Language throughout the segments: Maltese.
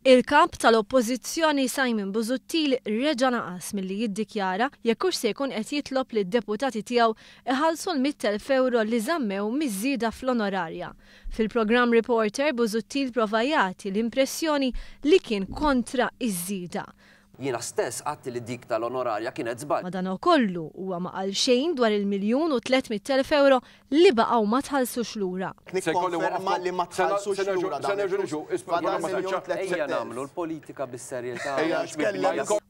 Il-kap tal-Oppożizzjoni Simon Busuttil reġa' naqas milli jiddikjara jekk hux se jkun qed jitlob lid-deputati tiegħu iħallsu l-100,000 € li żammew miż-żieda fl-onorarja. Fil-programm Reporter Busuttil prova jagħti l-impressjoni li kien kontra iż-żieda. Jiena stess għatti li dik tal-onorarja kienet żball. Madankollu huwa ma qal xejn dwar il1,300,000 € li baqgħu ma tħallsux lura. Nikkonferma li ma tħallsux lura. Ejja nagħmlu l-politika bis-serjetà.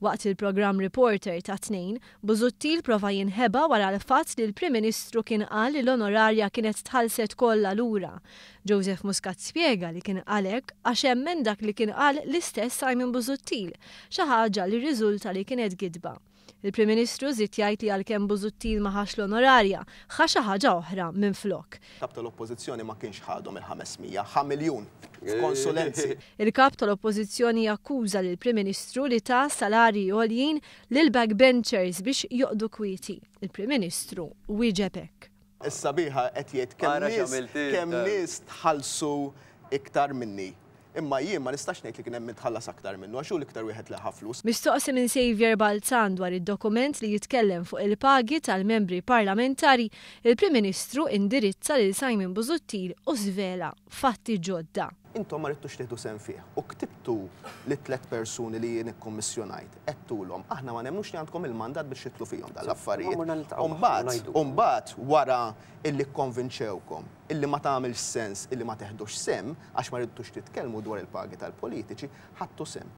Waqt il-programm Reporter ta' tnejn, Busuttil prova jinħeba wara l-fatt li l-Prim Ministru kien qal li l-onorarja kienet tħallset kollha lura. Joseph Muscat spjega li kien qalek għax hemm dak li kien qal l-istess Simon Busuttil, xi ħaġa li rriżulta li kienet gidba. Il-Prim Ministru żied jgħid li għalkemm Busuttil ma ħax l-onorarja, ħa xi ħaġa oħra minflok. Kap tal-Oppożizzjoni ma kienx ħadhom il-500, ħa miljun f'konsulenzi. Il-kap tal-Oppożizzjoni jakkuża lill Prim Ministru li ta' salarji għoljin lil backbenchers biex joqdu kwieti. Il-Prim Ministru wieġeb hekk. Is-sabiħa qed jgħid kemm nies tħallsu iktar minni. Imma jien ma nistax ngħid li kien hemm mitħallas aktar minnu għax hu l-iktar wieħed li flus. Mistoqsi minn Xavier Balzan dwar id-dokument li jitkellem fuq il-pagi tal-membri parlamentari, il-Prim Ministru indirizza lil Simon Busuttil u żvela fatti ġodda. Intom ma rridtux tieħdu sehem fih u ktibtu li 3 persuni li jien ikkommissjonajt qedtulhom aħna ma nemmnux li għandkom il-mandat biex titlu fihom dal-affarijiet. Umbagħad wara illi kkonvinċewkom illi ma tagħmilx sens illi ma teħdux sehem għax ma rridtux titkellmu dwar il-pagi tal-politiċi ħadtu sehem.